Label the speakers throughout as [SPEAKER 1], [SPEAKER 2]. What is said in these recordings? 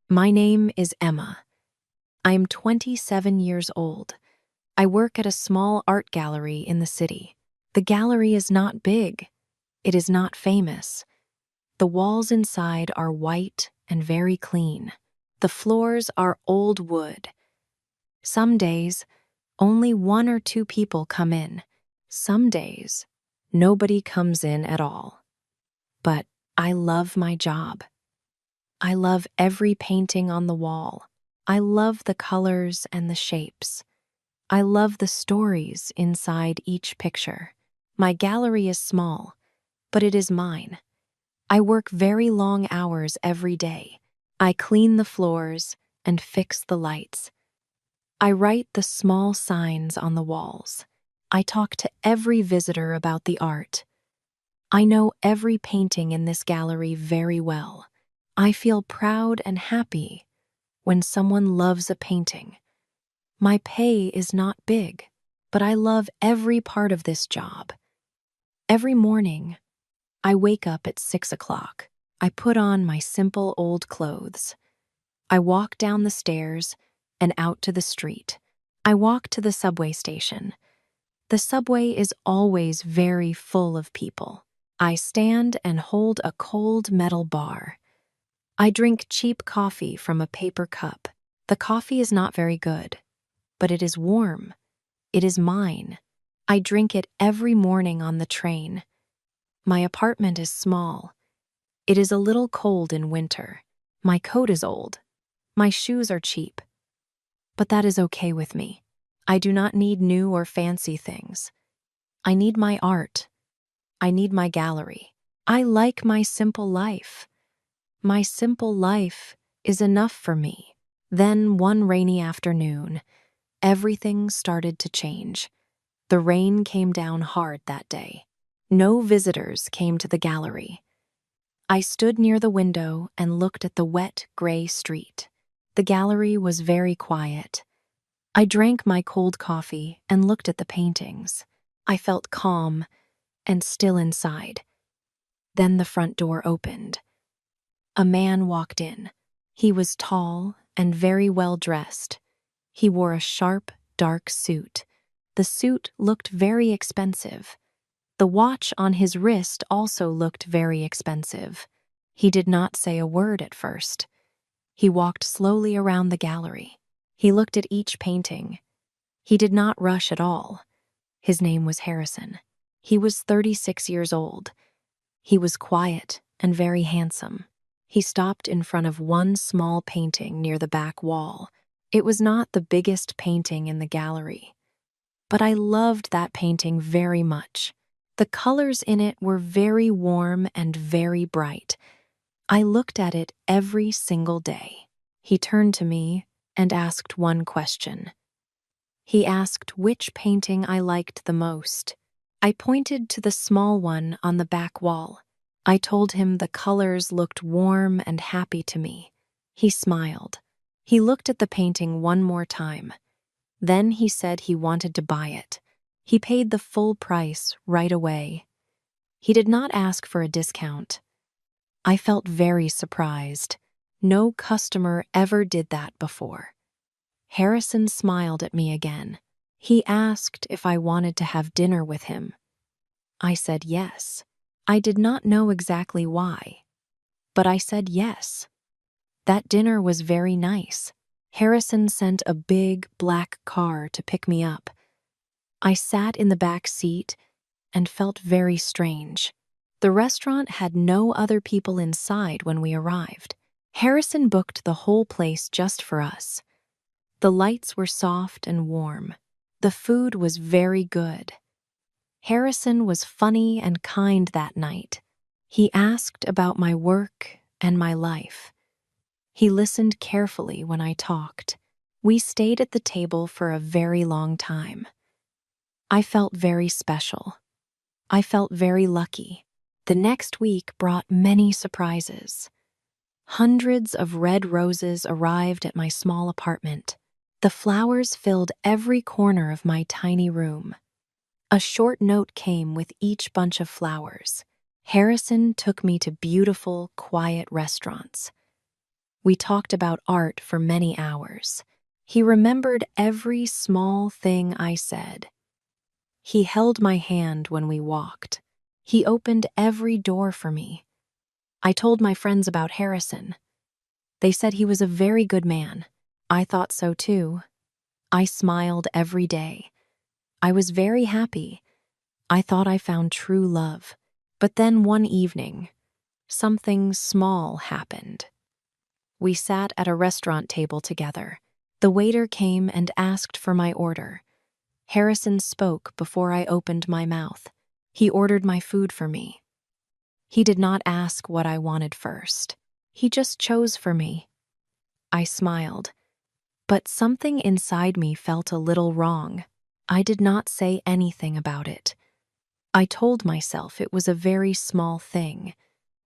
[SPEAKER 1] My name is Emma. I am 27 years old. I work at a small art gallery in the city. The gallery is not big. It is not famous. The walls inside are white and very clean. The floors are old wood. Some days, only one or two people come in. Some days, nobody comes in at all. But I love my job. I love every painting on the wall. I love the colors and the shapes. I love the stories inside each picture. My gallery is small, but it is mine. I work very long hours every day. I clean the floors and fix the lights. I write the small signs on the walls. I talk to every visitor about the art. I know every painting in this gallery very well. I feel proud and happy when someone loves a painting. My pay is not big, but I love every part of this job. Every morning, I wake up at 6 o'clock. I put on my simple old clothes. I walk down the stairs and out to the street. I walk to the subway station. The subway is always very full of people. I stand and hold a cold metal bar. I drink cheap coffee from a paper cup. The coffee is not very good, but it is warm. It is mine. I drink it every morning on the train. My apartment is small. It is a little cold in winter. My coat is old. My shoes are cheap. But that is okay with me. I do not need new or fancy things. I need my art. I need my gallery. I like my simple life. My simple life is enough for me. Then one rainy afternoon, everything started to change. The rain came down hard that day. No visitors came to the gallery. I stood near the window and looked at the wet, gray street. The gallery was very quiet. I drank my cold coffee and looked at the paintings. I felt calm and still inside. Then the front door opened. A man walked in. He was tall and very well dressed. He wore a sharp, dark suit. The suit looked very expensive. The watch on his wrist also looked very expensive. He did not say a word at first. He walked slowly around the gallery. He looked at each painting. He did not rush at all. His name was Harrison. He was 36 years old. He was quiet and very handsome. He stopped in front of one small painting near the back wall. It was not the biggest painting in the gallery, but I loved that painting very much. The colors in it were very warm and very bright. I looked at it every single day. He turned to me and asked one question. He asked which painting I liked the most. I pointed to the small one on the back wall. I told him the colors looked warm and happy to me. He smiled. He looked at the painting one more time. Then he said he wanted to buy it. He paid the full price right away. He did not ask for a discount. I felt very surprised. No customer ever did that before. Harrison smiled at me again. He asked if I wanted to have dinner with him. I said yes. I did not know exactly why, but I said yes. That dinner was very nice. Harrison sent a big black car to pick me up. I sat in the back seat and felt very strange. The restaurant had no other people inside when we arrived. Harrison booked the whole place just for us. The lights were soft and warm. The food was very good. Harrison was funny and kind that night. He asked about my work and my life. He listened carefully when I talked. We stayed at the table for a very long time. I felt very special. I felt very lucky. The next week brought many surprises. Hundreds of red roses arrived at my small apartment. The flowers filled every corner of my tiny room. A short note came with each bunch of flowers. Harrison took me to beautiful, quiet restaurants. We talked about art for many hours. He remembered every small thing I said. He held my hand when we walked. He opened every door for me. I told my friends about Harrison. They said he was a very good man. I thought so too. I smiled every day. I was very happy. I thought I found true love. But then one evening, something small happened. We sat at a restaurant table together. The waiter came and asked for my order. Harrison spoke before I opened my mouth. He ordered my food for me. He did not ask what I wanted first. He just chose for me. I smiled, but something inside me felt a little wrong. I did not say anything about it. I told myself it was a very small thing.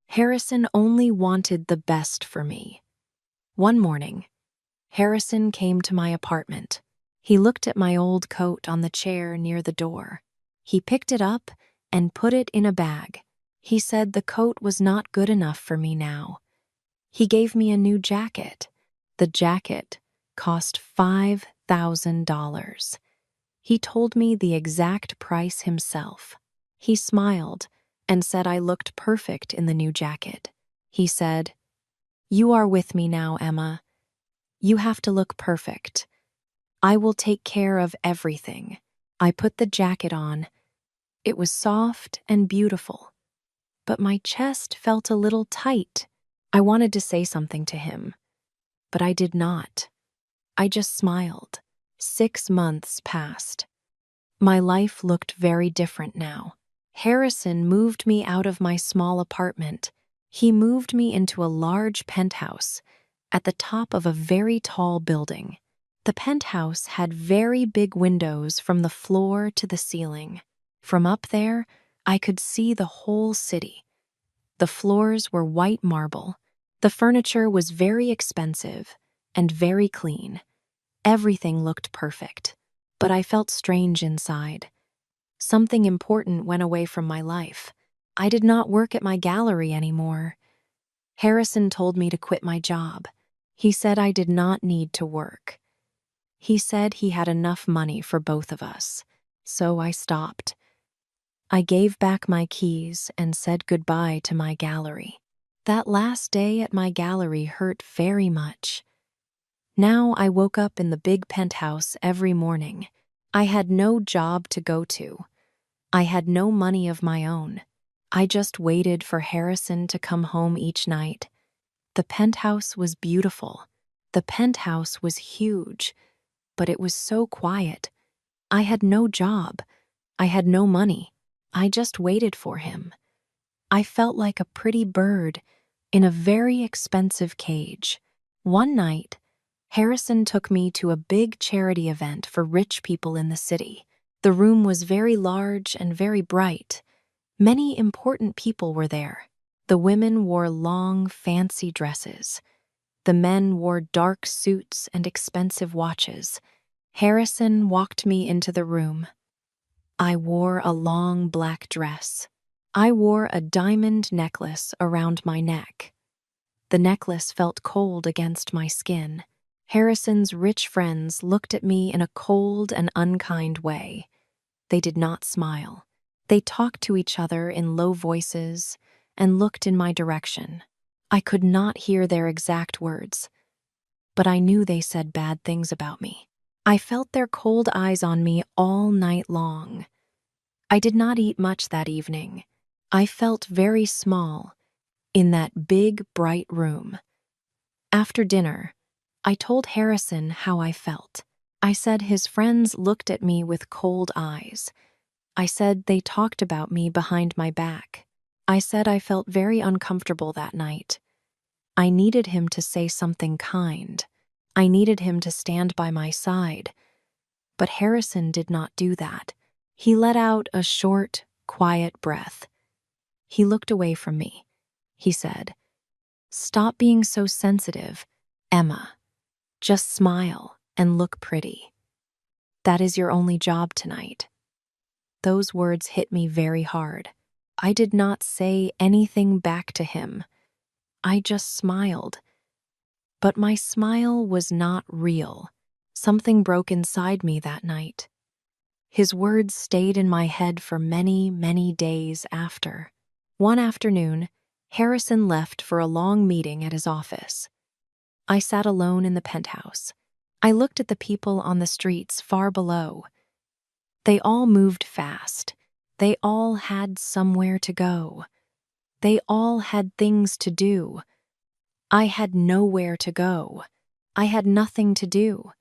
[SPEAKER 1] Harrison only wanted the best for me. One morning, Harrison came to my apartment. He looked at my old coat on the chair near the door. He picked it up and put it in a bag. He said the coat was not good enough for me now. He gave me a new jacket. The jacket cost $5,000. He told me the exact price himself. He smiled and said I looked perfect in the new jacket. He said, "You are with me now, Emma. You have to look perfect. I will take care of everything." I put the jacket on. It was soft and beautiful, but my chest felt a little tight. I wanted to say something to him, but I did not. I just smiled. 6 months passed. My life looked very different now. Harrison moved me out of my small apartment. He moved me into a large penthouse at the top of a very tall building. The penthouse had very big windows from the floor to the ceiling. From up there, I could see the whole city. The floors were white marble. The furniture was very expensive and very clean. Everything looked perfect, but I felt strange inside. Something important went away from my life. I did not work at my gallery anymore. Harrison told me to quit my job. He said I did not need to work. He said he had enough money for both of us, so I stopped. I gave back my keys and said goodbye to my gallery. That last day at my gallery hurt very much. Now I woke up in the big penthouse every morning. I had no job to go to. I had no money of my own. I just waited for Harrison to come home each night. The penthouse was beautiful. The penthouse was huge, but it was so quiet. I had no job. I had no money. I just waited for him. I felt like a pretty bird in a very expensive cage. One night, Harrison took me to a big charity event for rich people in the city. The room was very large and very bright. Many important people were there. The women wore long, fancy dresses. The men wore dark suits and expensive watches. Harrison walked me into the room. I wore a long black dress. I wore a diamond necklace around my neck. The necklace felt cold against my skin. Harrison's rich friends looked at me in a cold and unkind way. They did not smile. They talked to each other in low voices and looked in my direction. I could not hear their exact words, but I knew they said bad things about me. I felt their cold eyes on me all night long. I did not eat much that evening. I felt very small in that big, bright room. After dinner, I told Harrison how I felt. I said his friends looked at me with cold eyes. I said they talked about me behind my back. I said I felt very uncomfortable that night. I needed him to say something kind. I needed him to stand by my side. But Harrison did not do that. He let out a short, quiet breath. He looked away from me. He said, "Stop being so sensitive, Emma. Just smile and look pretty. That is your only job tonight." Those words hit me very hard. I did not say anything back to him. I just smiled. But my smile was not real. Something broke inside me that night. His words stayed in my head for many, many days after. One afternoon, Harrison left for a long meeting at his office. I sat alone in the penthouse. I looked at the people on the streets far below. They all moved fast. They all had somewhere to go. They all had things to do. I had nowhere to go. I had nothing to do.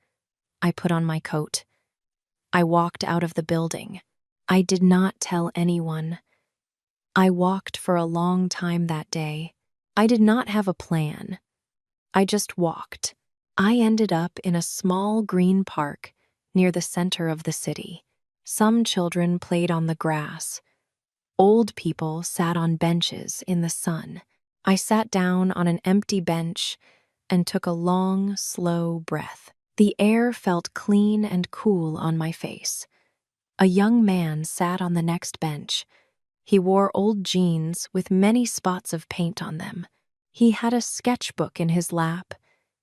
[SPEAKER 1] I put on my coat. I walked out of the building. I did not tell anyone. I walked for a long time that day. I did not have a plan. I just walked. I ended up in a small green park near the center of the city. Some children played on the grass. Old people sat on benches in the sun. I sat down on an empty bench and took a long, slow breath. The air felt clean and cool on my face. A young man sat on the next bench. He wore old jeans with many spots of paint on them. He had a sketchbook in his lap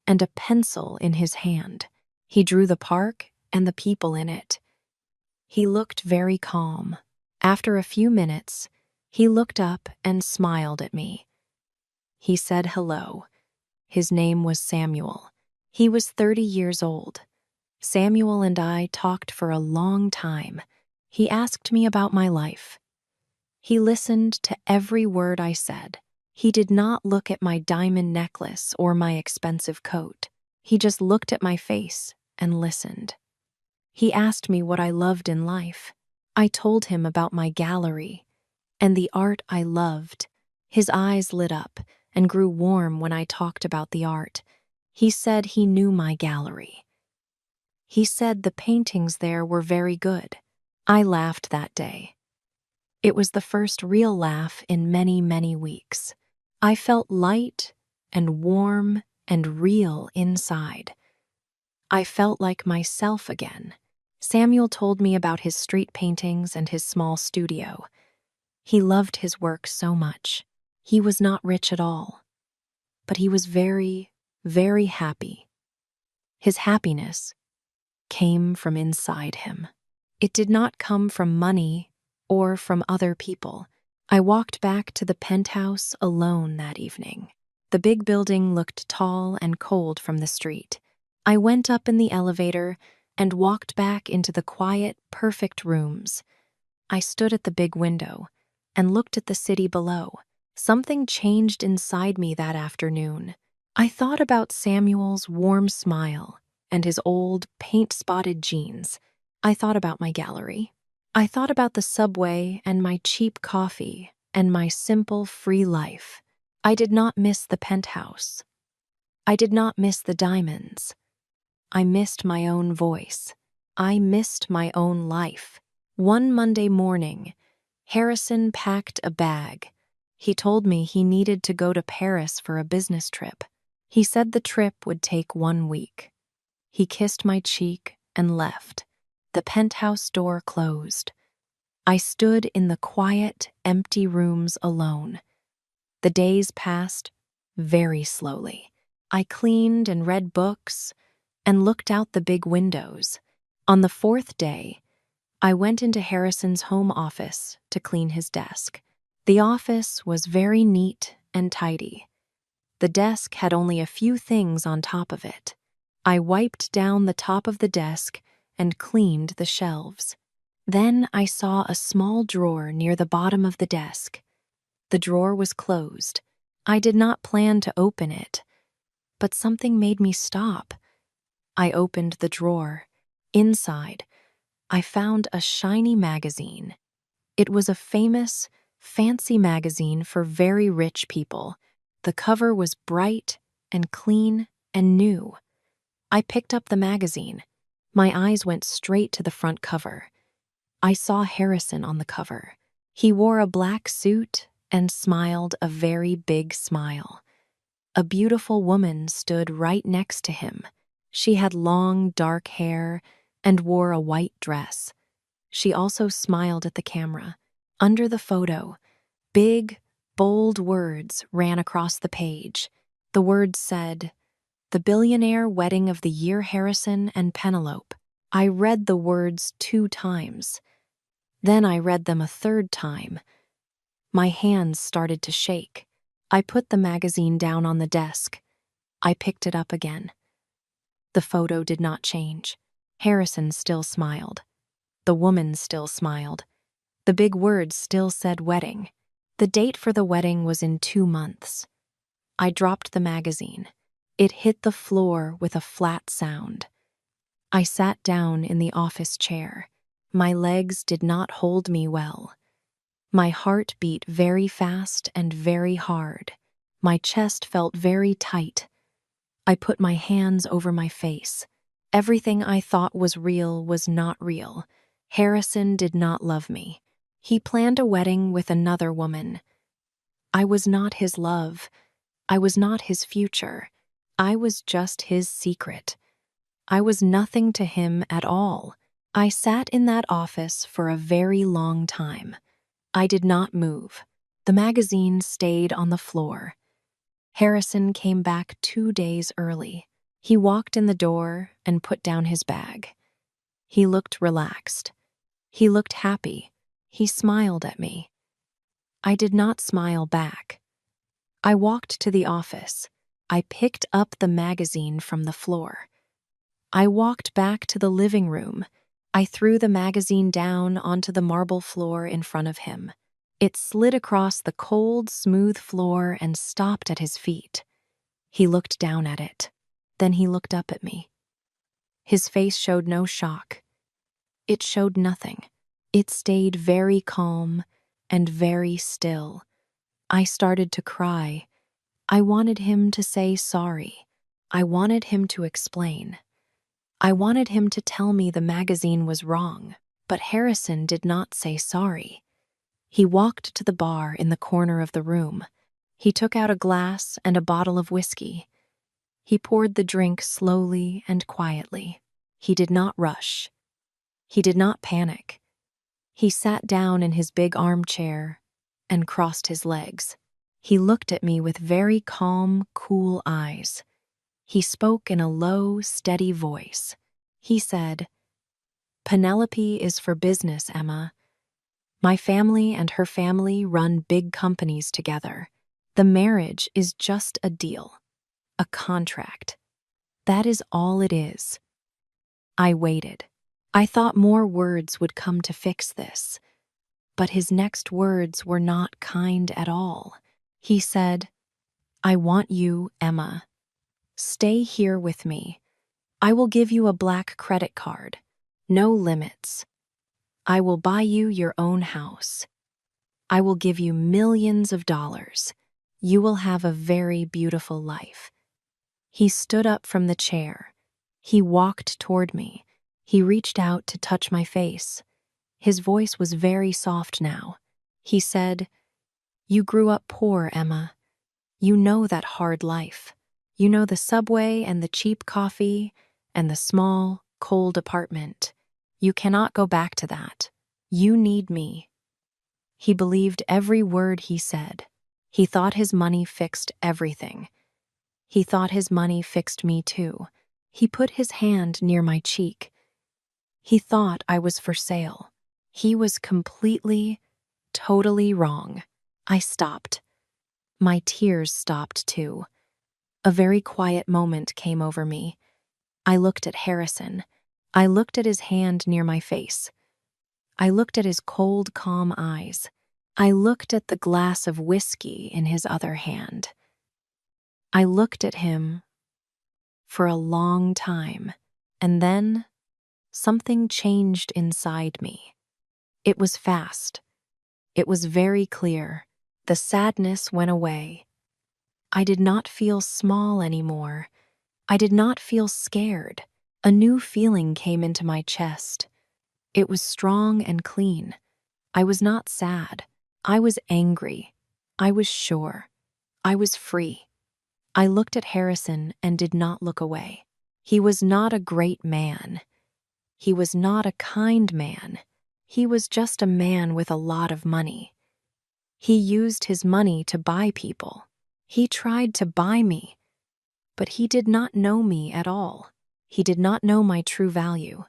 [SPEAKER 1] and a pencil in his hand. He drew the park and the people in it. He looked very calm. After a few minutes, he looked up and smiled at me. He said hello. His name was Samuel. He was 30 years old. Samuel and I talked for a long time. He asked me about my life. He listened to every word I said. He did not look at my diamond necklace or my expensive coat. He just looked at my face and listened. He asked me what I loved in life. I told him about my gallery and the art I loved. His eyes lit up and grew warm when I talked about the art. He said he knew my gallery. He said the paintings there were very good. I laughed that day. It was the first real laugh in many, many weeks. I felt light and warm and real inside. I felt like myself again. Samuel told me about his street paintings and his small studio. He loved his work so much. He was not rich at all, but he was very, very happy. His happiness came from inside him. It did not come from money or from other people. I walked back to the penthouse alone that evening. The big building looked tall and cold from the street. I went up in the elevator and walked back into the quiet, perfect rooms. I stood at the big window and looked at the city below. Something changed inside me that afternoon. I thought about Samuel's warm smile and his old, paint-spotted jeans. I thought about my gallery. I thought about the subway and my cheap coffee and my simple, free life. I did not miss the penthouse. I did not miss the diamonds. I missed my own voice. I missed my own life. One Monday morning, Harrison packed a bag. He told me he needed to go to Paris for a business trip. He said the trip would take 1 week. He kissed my cheek and left. The penthouse door closed. I stood in the quiet, empty rooms alone. The days passed very slowly. I cleaned and read books and looked out the big windows. On the 4th day, I went into Harrison's home office to clean his desk. The office was very neat and tidy. The desk had only a few things on top of it. I wiped down the top of the desk and cleaned the shelves. Then I saw a small drawer near the bottom of the desk. The drawer was closed. I did not plan to open it, but something made me stop. I opened the drawer. Inside, I found a shiny magazine. It was a famous, fancy magazine for very rich people. The cover was bright and clean and new. I picked up the magazine. My eyes went straight to the front cover. I saw Harrison on the cover. He wore a black suit and smiled a very big smile. A beautiful woman stood right next to him. She had long, dark hair and wore a white dress. She also smiled at the camera. Under the photo, big, bold words ran across the page. The words said, The Billionaire Wedding of the Year, Harrison and Penelope. I read the words 2 times. Then I read them a 3rd time. My hands started to shake. I put the magazine down on the desk. I picked it up again. The photo did not change. Harrison still smiled. The woman still smiled. The big words still said wedding. The date for the wedding was in 2 months. I dropped the magazine. It hit the floor with a flat sound. I sat down in the office chair. My legs did not hold me well. My heart beat very fast and very hard. My chest felt very tight. I put my hands over my face. Everything I thought was real was not real. Harrison did not love me. He planned a wedding with another woman. I was not his love. I was not his future. I was just his secret. I was nothing to him at all. I sat in that office for a very long time. I did not move. The magazine stayed on the floor. Harrison came back 2 days early. He walked in the door and put down his bag. He looked relaxed. He looked happy. He smiled at me. I did not smile back. I walked to the office. I picked up the magazine from the floor. I walked back to the living room. I threw the magazine down onto the marble floor in front of him. It slid across the cold, smooth floor and stopped at his feet. He looked down at it. Then he looked up at me. His face showed no shock. It showed nothing. It stayed very calm and very still. I started to cry. I wanted him to say sorry. I wanted him to explain. I wanted him to tell me the magazine was wrong, but Harrison did not say sorry. He walked to the bar in the corner of the room. He took out a glass and a bottle of whiskey. He poured the drink slowly and quietly. He did not rush. He did not panic. He sat down in his big armchair and crossed his legs. He looked at me with very calm, cool eyes. He spoke in a low, steady voice. He said, "Penelope is for business, Emma. My family and her family run big companies together. The marriage is just a deal, a contract. That is all it is." I waited. I thought more words would come to fix this, but his next words were not kind at all. He said, "I want you, Emma. Stay here with me. I will give you a black credit card. No limits. I will buy you your own house. I will give you millions of dollars. You will have a very beautiful life." He stood up from the chair. He walked toward me. He reached out to touch my face. His voice was very soft now. He said, "You grew up poor, Emma. You know that hard life. You know the subway and the cheap coffee and the small, cold apartment. You cannot go back to that. You need me." He believed every word he said. He thought his money fixed everything. He thought his money fixed me too. He put his hand near my cheek. He thought I was for sale. He was completely, totally wrong. I stopped. My tears stopped too. A very quiet moment came over me. I looked at Harrison. I looked at his hand near my face. I looked at his cold, calm eyes. I looked at the glass of whiskey in his other hand. I looked at him for a long time, and then something changed inside me. It was fast. It was very clear. The sadness went away. I did not feel small anymore. I did not feel scared. A new feeling came into my chest. It was strong and clean. I was not sad. I was angry. I was sure. I was free. I looked at Harrison and did not look away. He was not a great man. He was not a kind man. He was just a man with a lot of money. He used his money to buy people. He tried to buy me. But he did not know me at all. He did not know my true value.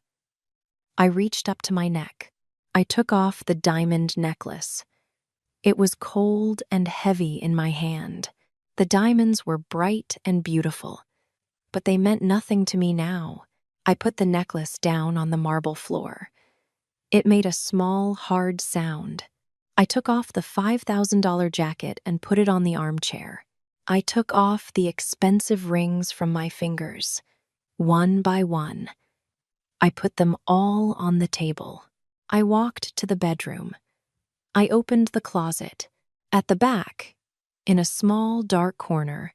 [SPEAKER 1] I reached up to my neck. I took off the diamond necklace. It was cold and heavy in my hand. The diamonds were bright and beautiful, but they meant nothing to me now. I put the necklace down on the marble floor. It made a small, hard sound. I took off the $5,000 jacket and put it on the armchair. I took off the expensive rings from my fingers, one by one. I put them all on the table. I walked to the bedroom. I opened the closet. At the back, in a small, dark corner,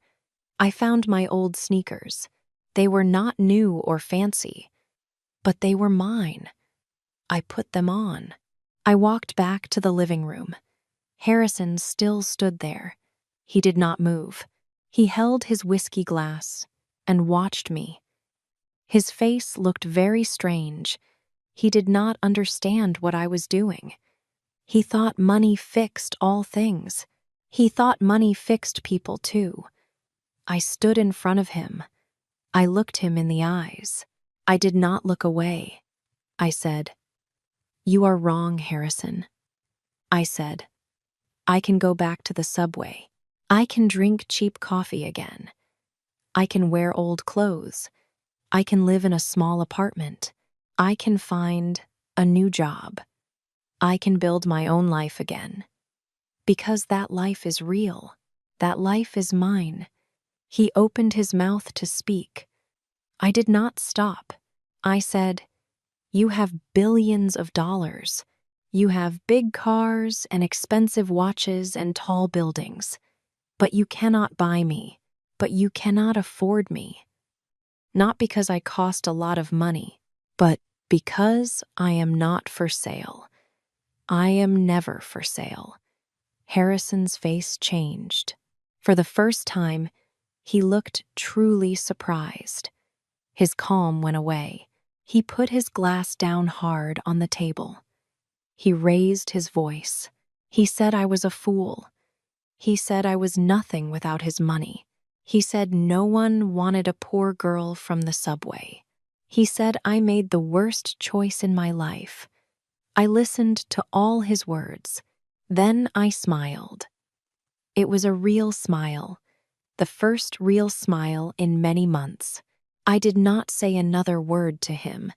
[SPEAKER 1] I found my old sneakers. They were not new or fancy, but they were mine. I put them on. I walked back to the living room. Harrison still stood there. He did not move. He held his whiskey glass and watched me. His face looked very strange. He did not understand what I was doing. He thought money fixed all things. He thought money fixed people too. I stood in front of him. I looked him in the eyes. I did not look away. I said, "You are wrong, Harrison." I said, "I can go back to the subway. I can drink cheap coffee again. I can wear old clothes. I can live in a small apartment. I can find a new job. I can build my own life again. Because that life is real. That life is mine." He opened his mouth to speak. I did not stop. I said, "You have billions of dollars. You have big cars and expensive watches and tall buildings. But you cannot buy me. But you cannot afford me. Not because I cost a lot of money, but because I am not for sale. I am never for sale." Harrison's face changed. For the first time, he looked truly surprised. His calm went away. He put his glass down hard on the table. He raised his voice. He said I was a fool. He said I was nothing without his money. He said no one wanted a poor girl from the subway. He said I made the worst choice in my life. I listened to all his words. Then I smiled. It was a real smile, the first real smile in many months. I did not say another word to him.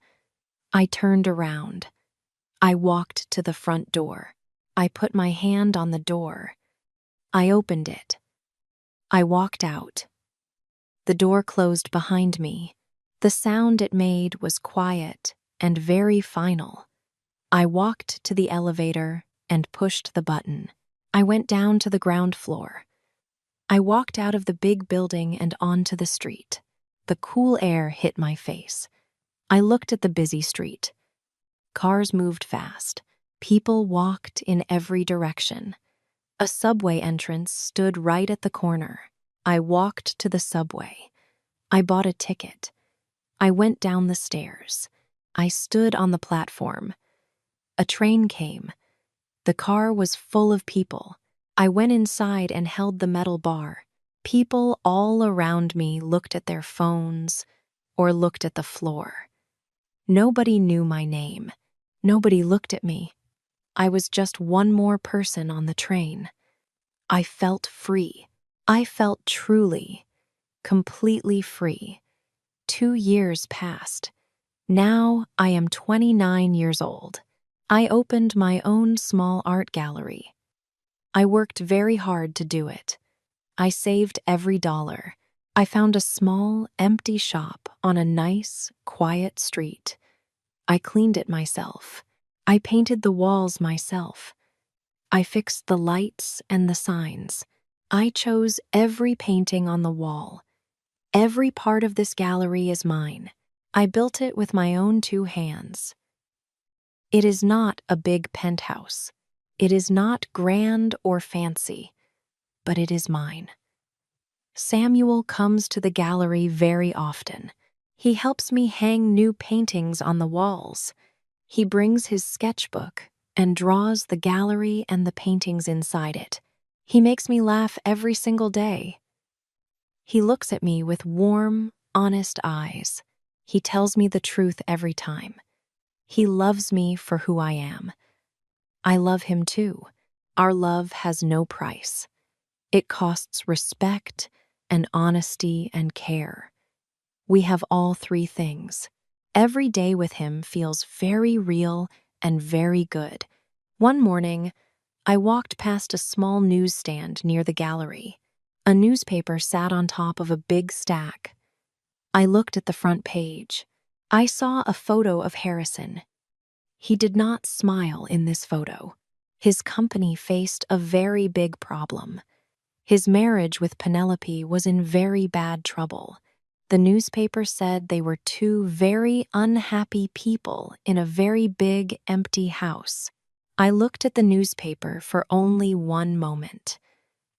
[SPEAKER 1] I turned around. I walked to the front door. I put my hand on the door. I opened it. I walked out. The door closed behind me. The sound it made was quiet and very final. I walked to the elevator and pushed the button. I went down to the ground floor. I walked out of the big building and onto the street. The cool air hit my face. I looked at the busy street. Cars moved fast. People walked in every direction. A subway entrance stood right at the corner. I walked to the subway. I bought a ticket. I went down the stairs. I stood on the platform. A train came. The car was full of people. I went inside and held the metal bar. People all around me looked at their phones or looked at the floor. Nobody knew my name. Nobody looked at me. I was just one more person on the train. I felt free. I felt truly, completely free. 2 years passed. Now I am 29 years old. I opened my own small art gallery. I worked very hard to do it. I saved every dollar. I found a small, empty shop on a nice, quiet street. I cleaned it myself. I painted the walls myself. I fixed the lights and the signs. I chose every painting on the wall. Every part of this gallery is mine. I built it with my own 2 hands. It is not a big penthouse. It is not grand or fancy, but it is mine. Samuel comes to the gallery very often. He helps me hang new paintings on the walls. He brings his sketchbook and draws the gallery and the paintings inside it. He makes me laugh every single day. He looks at me with warm, honest eyes. He tells me the truth every time. He loves me for who I am. I love him too. Our love has no price. It costs respect and honesty and care. We have all three things. Every day with him feels very real and very good. One morning, I walked past a small newsstand near the gallery. A newspaper sat on top of a big stack. I looked at the front page. I saw a photo of Harrison. He did not smile in this photo. His company faced a very big problem. His marriage with Penelope was in very bad trouble. The newspaper said they were two very unhappy people in a very big, empty house. I looked at the newspaper for only one moment.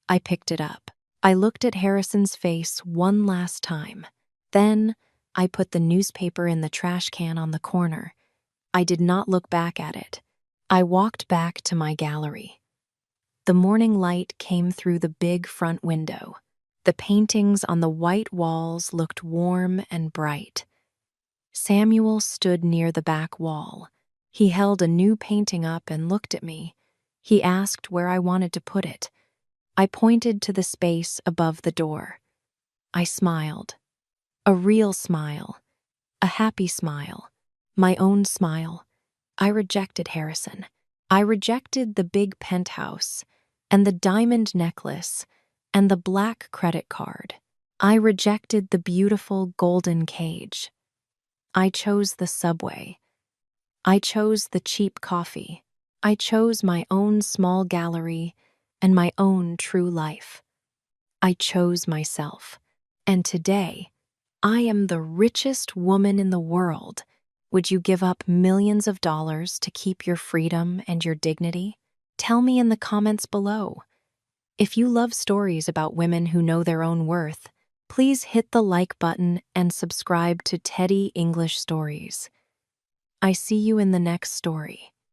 [SPEAKER 1] I picked it up. I looked at Harrison's face one last time. Then, I put the newspaper in the trash can on the corner. I did not look back at it. I walked back to my gallery. The morning light came through the big front window. The paintings on the white walls looked warm and bright. Samuel stood near the back wall. He held a new painting up and looked at me. He asked where I wanted to put it. I pointed to the space above the door. I smiled. A real smile. A happy smile. My own smile. I rejected Harrison. I rejected the big penthouse and the diamond necklace and the black credit card. I rejected the beautiful golden cage. I chose the subway. I chose the cheap coffee. I chose my own small gallery and my own true life. I chose myself. And today, I am the richest woman in the world. Would you give up millions of dollars to keep your freedom and your dignity? Tell me in the comments below. If you love stories about women who know their own worth, please hit the like button and subscribe to Teddy English Stories. I see you in the next story.